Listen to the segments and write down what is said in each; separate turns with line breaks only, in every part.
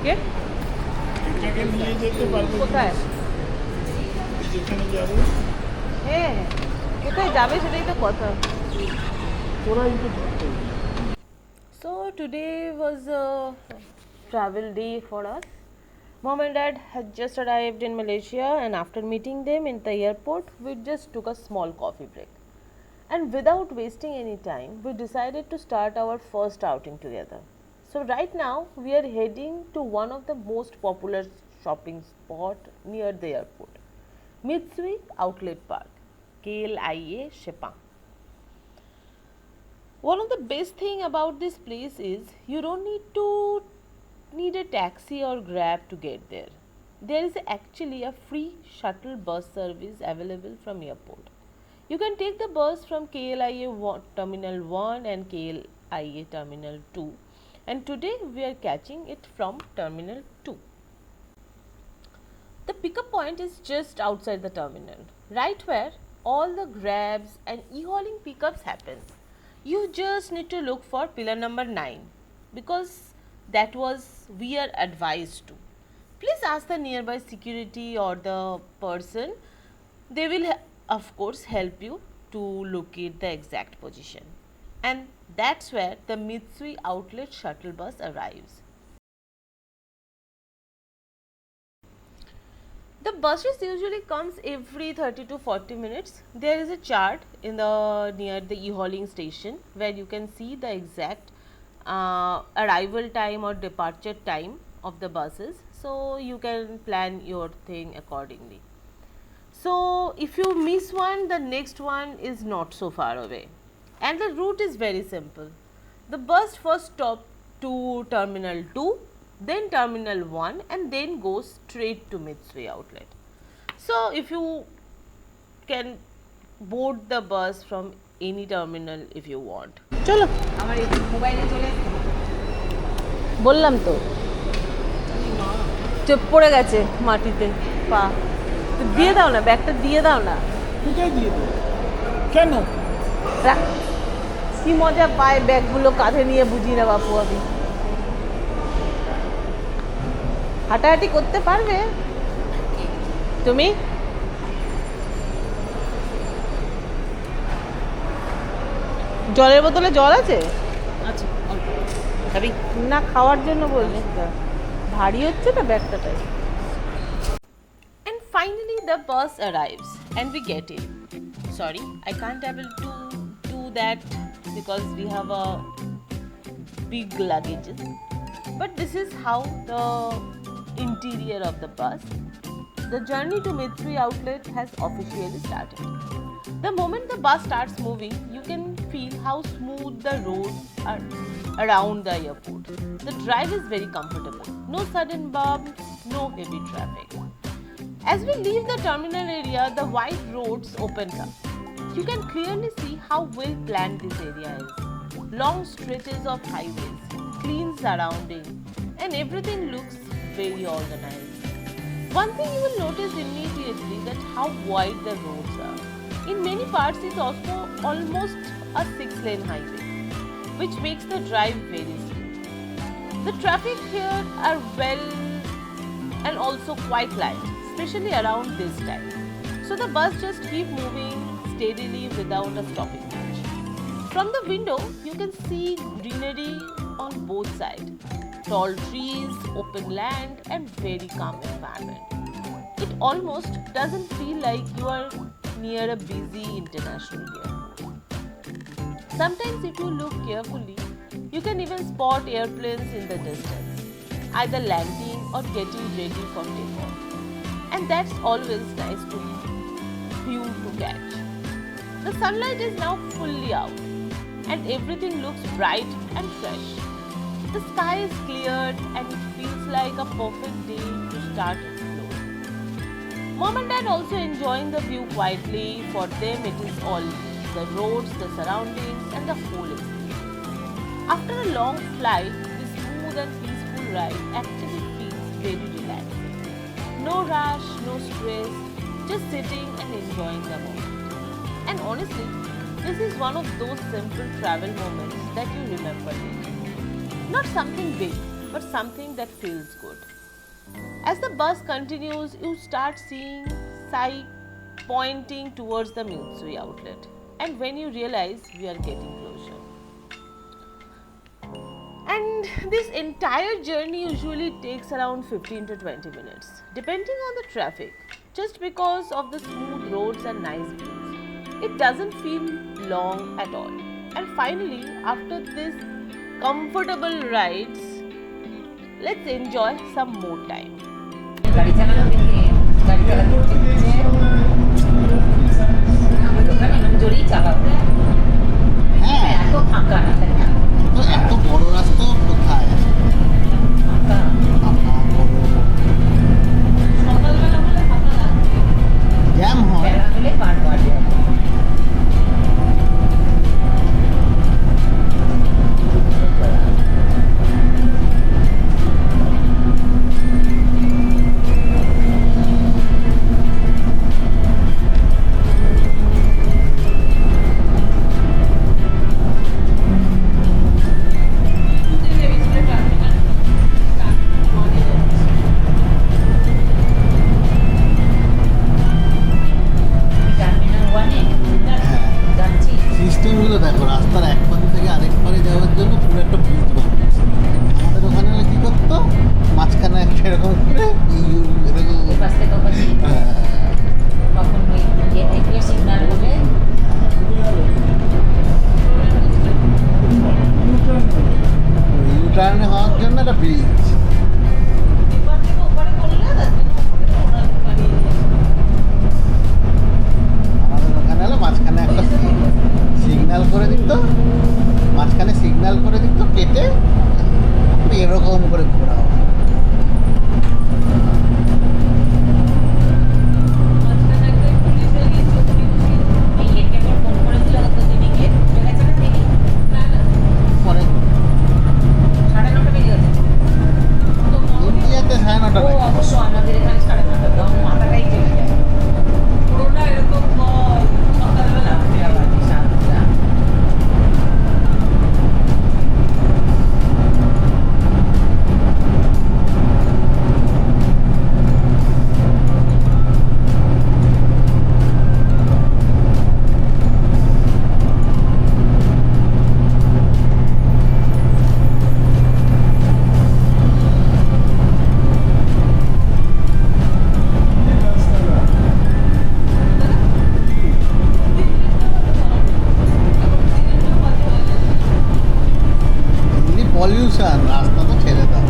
কে
এটাকে নিয়ে যেতে পারবে
কোথায়?
যেখানে যাবে
হ্যাঁ, কোথায় যাবে সেটাই তো কথা।
ওরাই তো ঠিক করবে।
So today was a travel day for us. Mom and Dad had just arrived in Malaysia, and after meeting them in the airport, we just took a small coffee break. And without wasting any time, we decided to start our first outing together. So right now, we are heading to one of the most popular shopping spot near the airport, Mitsui Outlet Park, KLIA Shepang. One of the best thing about this place is you don't need a taxi or grab to get there. There is actually a free shuttle bus service available from airport. You can take the bus from Terminal 1 and KLIA Terminal 2, and today we are catching it from Terminal 2. The pickup point is just outside the terminal, right where all the grabs and e-hauling pickups happen. You just need to look for pillar number 9 because that was we are advised to. Please ask the nearby security or the person. They will of course help you to locate the exact position. And that's where the Mitsui outlet shuttle bus arrives. The buses usually comes every 30 to 40 minutes. There is a chart in the near the e-hauling station where you can see the exact arrival time or departure time of the buses. So you can plan your thing accordingly. So if you miss one, the next one is not so far away. And the route is very simple. The bus first stop to Terminal 2, then Terminal 1 and then goes straight to Mitsui outlet. So if you can board the bus from any terminal if you want. চলো
আমার এই মোবাইলে চলে এসেছে।
বললাম তো চুপ পড়ে গেছে মাটিতে পা তো দিয়ে দাও না ব্যাগটা দিয়ে দাও না
কোথায় দিয়ে দেবে কেন
কি মজা পায় ব্যাগগুলো কাঁধে নিয়ে বুঝি না বাপু আমি হাঁটাহাঁটি করতে পারবে তুমি জলের বোতলে জল আছে
আচ্ছা অল্প খাবি?
না খাওয়ার জন্য বলছি ভারী হচ্ছে না ব্যাগটা তাই And finally the bus arrives and we get in. Sorry, I can't able to do that because we have a big luggages. But this is how the interior of the bus. The journey to Mitsui outlet has officially started. The moment the bus starts moving, you can feel how smooth the roads are around the airport. The drive is very comfortable. No sudden bumps, no heavy traffic. As we leave the terminal area, the wide roads open up. You can clearly see how well planned this area is. Long stretches of highways, clean surrounding, and everything looks very organized. One thing you will notice immediately that how wide the roads are. In many parts, it's also almost a 6-lane highway, which makes the drive very smooth. The traffic here are well and also quite light, especially around this time. So the bus just keep moving steadily without a stopping much. From the window, you can see greenery on both sides, tall trees, open land, and very calm environment. It almost doesn't feel like you are near a busy international airport. Sometimes if you look carefully, you can even spot airplanes in the distance, either landing or getting ready for takeoff. And that's always nice to view to catch. The sunlight is now fully out and everything looks bright and fresh. The sky is cleared and it feels like a perfect day to start exploring. Mom and Dad also enjoying the view quietly. For them it is all the roads, the surroundings and the whole experience. After a long flight, this smooth and peaceful ride actually feels very relaxing. No rush, no stress, just sitting and enjoying the moment. And honestly, this is one of those simple travel moments that you remember later. Not something big, but something that feels good. As the bus continues, you start seeing Sai pointing towards the Mitsui outlet, and when you realize we are getting closer. And this entire journey usually takes around 15 to 20 minutes, depending on the traffic, just because of the smooth roads and nice views. It doesn't feel long at all. And finally, after this comfortable rides, let's enjoy some more time.
গাড়ি চালানো দেখে গাড়ি চালাতে হচ্ছে আমার দোকানে মানে জোরেই চালাবো
হ্যাঁ
এত ফাঁকা না তাই না
তো এত বড় রাস্তা কোথায়
ফাঁকা
ফাঁকা বড়
সকালবেলা হলে ফাঁকা লাগবে
জ্যাম হয়
বেলা হলে বারবার জ্যাম টার্মিনাল 1 এ যাচ্ছি
সিস্টেমগুলো দেখো রাস্তার এক পারে থেকে আরেক পারে যাওয়ার জন্য পুরো একটা ব্রিজ বানিয়েছে আমাদের ওখানে কি করতো মাঝখানে একটা এরকম করে এরকম
ওই পাশ থেকে ওপাশ তখন ওই ইয়ে থেকে সিগন্যাল বলে
ইউটার্নে হওয়ার জন্য একটা ব্রিজ আমাদের ওখানে হলো মাঝখানে একটা সিগন্যাল করে দিত মাঝখানে সিগন্যাল করে দিত কেটে এরকম করে ঘোরা হবে
ফোন করেছিল তো দিদিকে চলে গেছে না দিদি
পরে
9:30 বেজে গেছে
ইন্ডিয়াতে 9:30
ও অবশ্য আমাদের এখানে 9:30 তখন মাথাটাই চলে যায় পুরোটা এরকম বল সকালবেলা উঠে আবার সাতটা
দিল্লি পলিউশন রাস্তা তো ছেড়ে দাও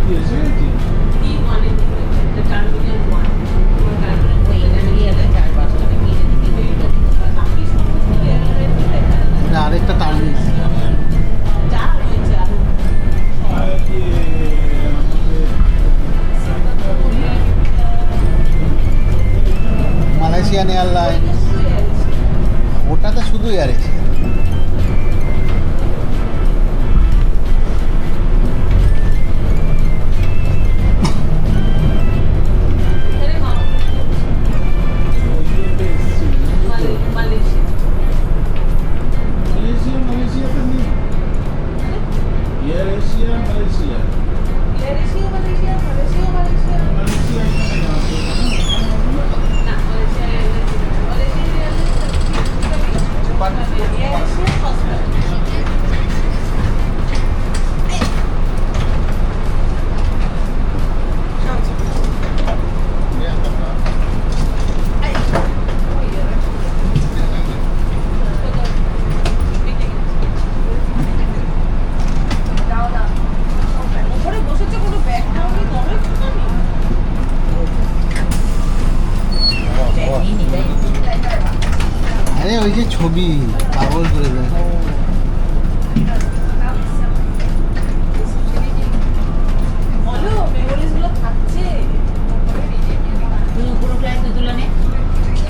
কি এসে গেছি?
T1 এর দিকে, the terminal 1, or terminal
ওই এখানে গিয়ে একটা 4-5 টাকা কিনে দিতে হবে।
বাকি সমস্ত লেভেলের দেখা
এটা আরেকটা টার্মিনাল।
যা হয়েছে আর
আর কি
মালয়েশিয়ান এয়ারলাইন্স, ওটাতে শুধু এয়ার এশিয়া।
এখানে মালয়েশিয়া
মালয়েশিয়াতে নেই। Air Asia Malaysia.
Malaysia Malaysia Malaysia
Malaysia এখানে না,
না মালয়েশিয়া ওপরে বসেছে কোনো ব্যাগ নাও নি দমে কোথানি
নিয়ে নি, তাই?
আরে ওই যে ছবি পাগল করে দেয়।
বলো মেমোরিজ গুলো থাকছে
তুই পুরোটা একটু তুলে নে।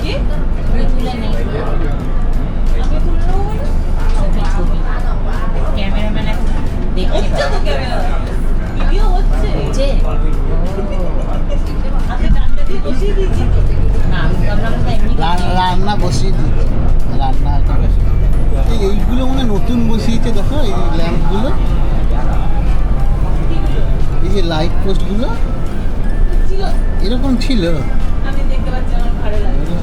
কি
তুই তুলে নে।
আমি তুলে নেবো বলে
ছবি ছবি। ক্যামেরাম্যান এখন দেখতে
হচ্ছে তো
পাবে।
ক্যামেরা ভিডিও হচ্ছে
হচ্ছে?
হাতে ডান্ডা দিয়ে বসিয়ে দিয়েছি তো
না, আমি ভাবলাম তো এমনি
রান্না বসিয়ে দিচ্ছে, রান্না এখন বসিয়ে দিচ্ছে। এইগুলো মানে নতুন বসিয়েছে, দেখো এই ল্যাম্পগুলো, এই যে লাইট পোস্টগুলো
ছিল
এরকম ছিল।
আমি দেখতে পাচ্ছি আমার ভালো লাগছে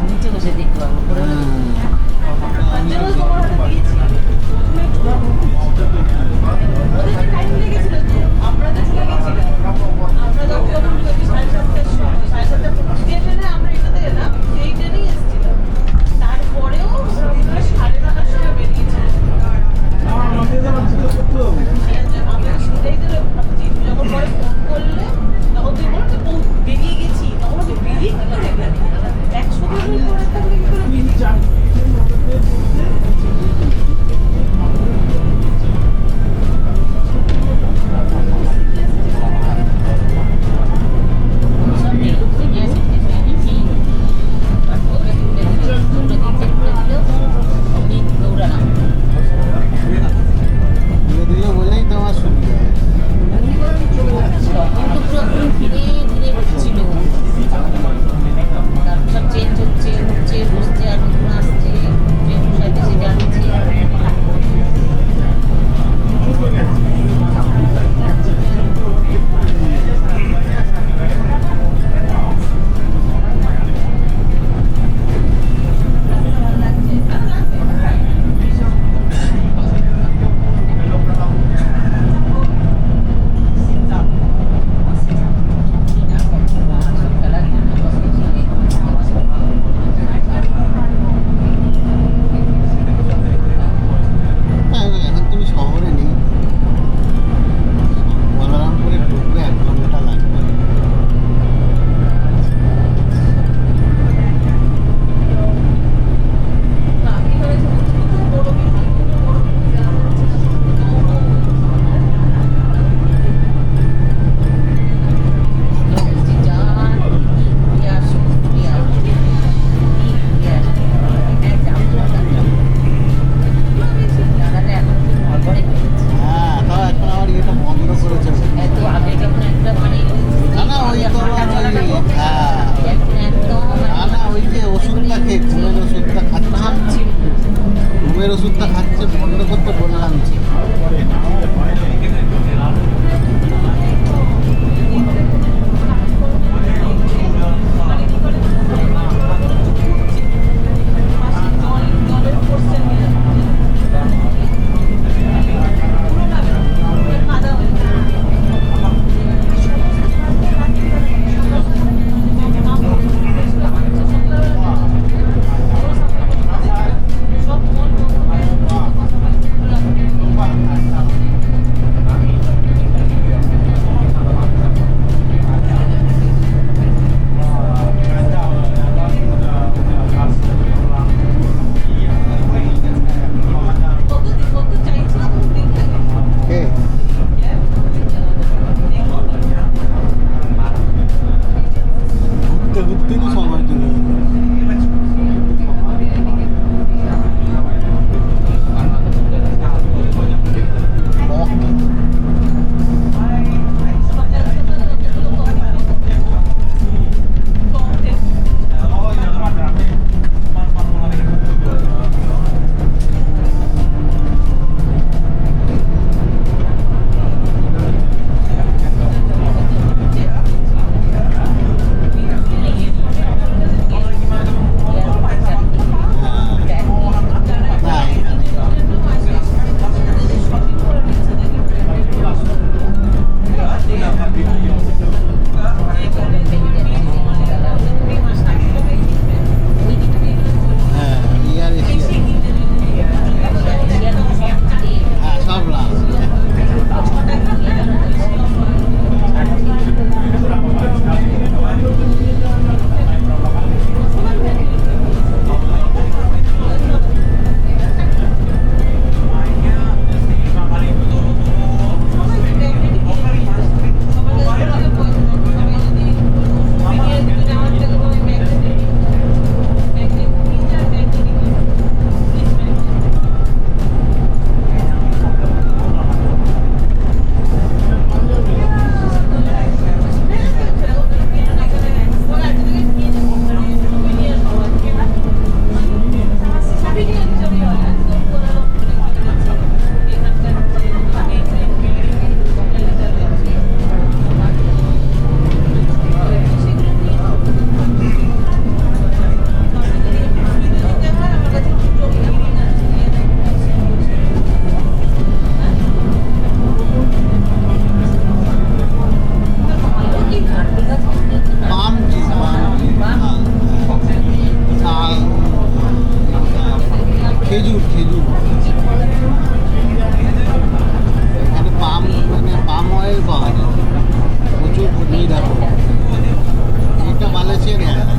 নিচে বসে দেখতে পাবো। উপরে বসে দেখতে পাবো।
তার জন্য তোমার হাতে দিয়েছি ওদের টাইম লেগেছিল তো আমরা তো চলে গেছিলাম আমরা তো কখন ঢুকেছি 7:30টার সময় 7:30 যে ট্রেনে আমরা এটাতে এলাম সেই ট্রেনেই এসেছিলাম তারপরেও আমরা 9:30টার সময় বেরিয়েছিলাম
আমাদের তো বাচ্চাদের করতে হবে।
আমি সেটাই তো ভাবছি যখন পরে ফোন করলে তখন তুই বলো তো বেরিয়ে গেছি তখন আমি বেরিয়ে কি করে গেলি 100 দিনের পরে থাকলে কি করে বেরিয়ে যাবো
হ্যাঁ ইয়ার এশিয়া হ্যাঁ সব লাল পাম ট্রি শাল খেজুর খেজুর এখানে পাম মানে পাম অয়েল পাওয়া যায় প্রচুর নিয়ে দেখো এটা মালয়েশিয়ান এয়ার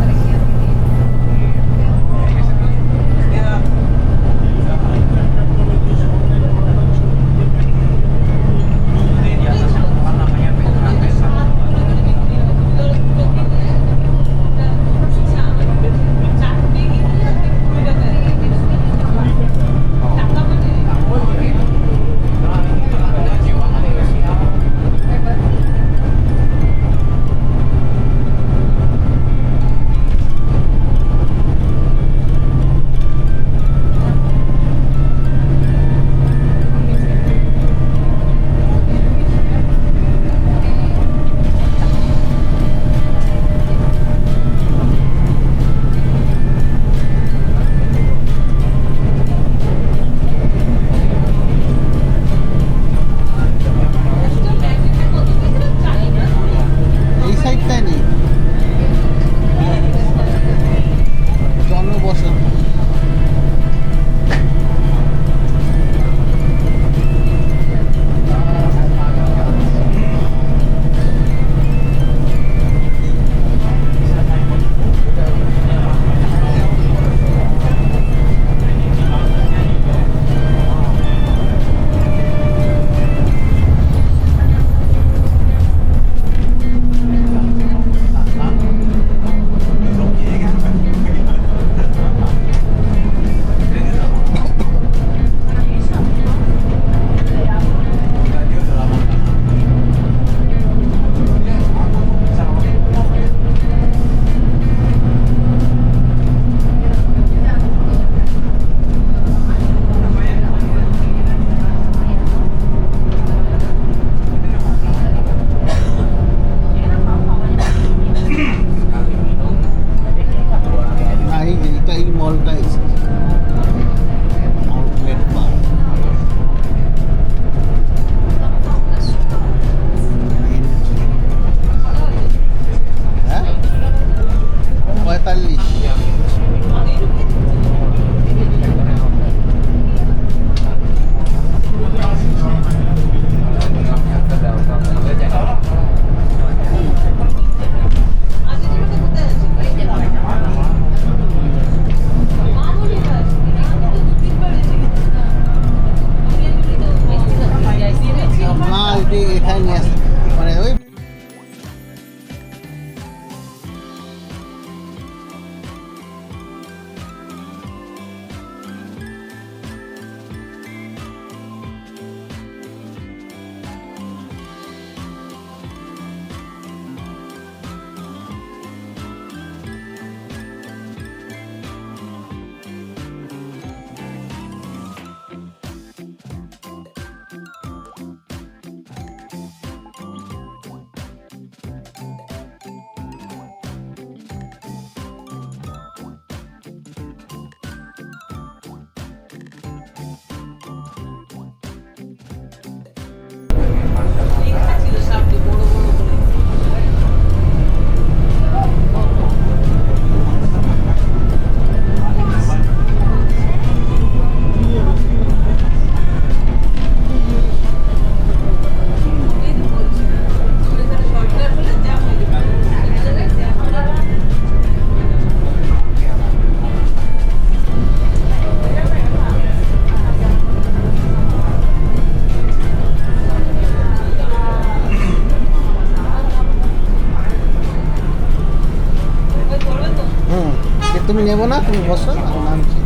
তুমি নেবো না, তুমি বসো, আমি নামছি।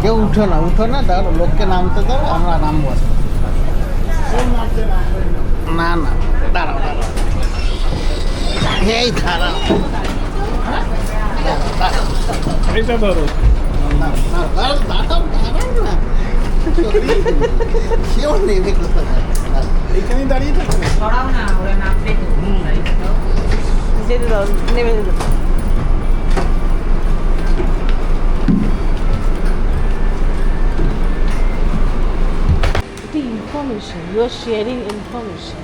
কেউ উঠো না, দাঁড়ো, লোককে নামতে দাও, আমরা নামবো। না না, দাঁড়াও, এই দাঁড়াও,
এইটা ধরো।
কেউ নেবে কোথায়?
এইখানেই দাঁড়িয়ে থাকো।
ছড়াও না, ওরা নামবে তো।
যেতে দাও, নেমে যেতে দাও। The information, you are sharing information.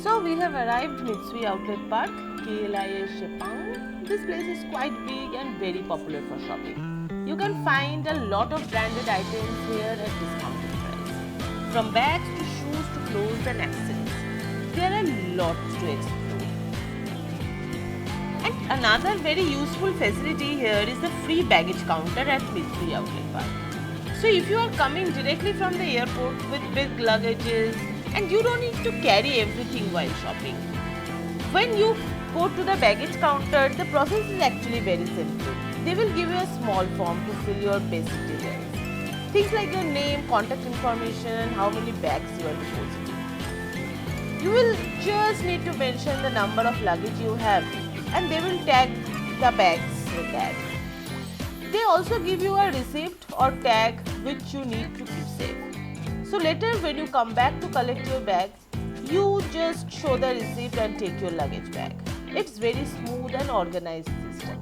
So we have arrived Mitsui Outlet Park, KLIA Japan. This place is quite big and very popular for shopping. You can find a lot of branded items here at discounted price. From bags to shoes to clothes and accessories. There are lots to explore. And another very useful facility here is the free baggage counter at Mitsui Outlet Park. So if you are coming directly from the airport with big luggages and you don't need to carry everything while shopping. When you go to the baggage counter, the process is actually very simple. They will give you a small form to fill your basic details. Things like your name, contact information and how many bags you are depositing. You will just need to mention the number of luggage you have and they will tag the bags with that. They also give you a receipt or tag which you need to keep safe. So later when you come back to collect your bags, you just show the receipt and take your luggage back. It's very smooth and organized system.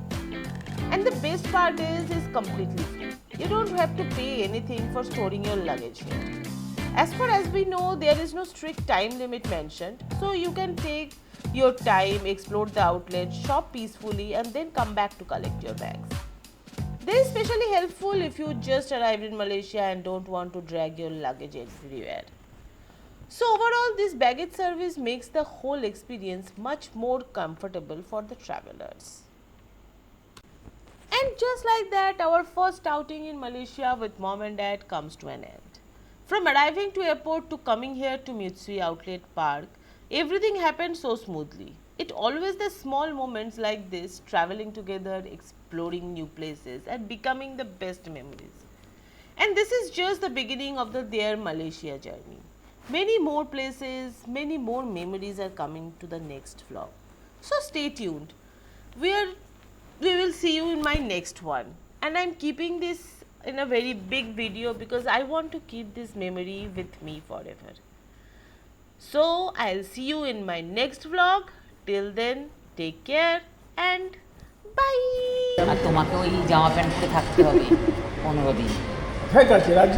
And the best part is it's completely free. You don't have to pay anything for storing your luggage here. As far as we know, there is no strict time limit mentioned, so you can take your time, explore the outlet, shop peacefully and then come back to collect your bags. This is especially helpful if you just arrived in Malaysia and don't want to drag your luggage everywhere. So overall, this baggage service makes the whole experience much more comfortable for the travelers. And just like that, our first outing in Malaysia with mom and dad comes to an end. From arriving to airport to coming here to Mitsui Outlet Park, everything happened so smoothly. It always the small moments like this, traveling together, exploring new places and becoming the best memories. And this is just the beginning of their Malaysia journey. Many more places, many more memories are coming to the next vlog. So stay tuned. We will see you in my next one. And I'm keeping this in a very big video because I want to keep this memory with me forever. So I'll see you in my next vlog. Till then, take care and bye.
আর তোমাকে ওই জামা pant পরে থাকতে হবে 15 দিন।
ঠিক আছে রাজি।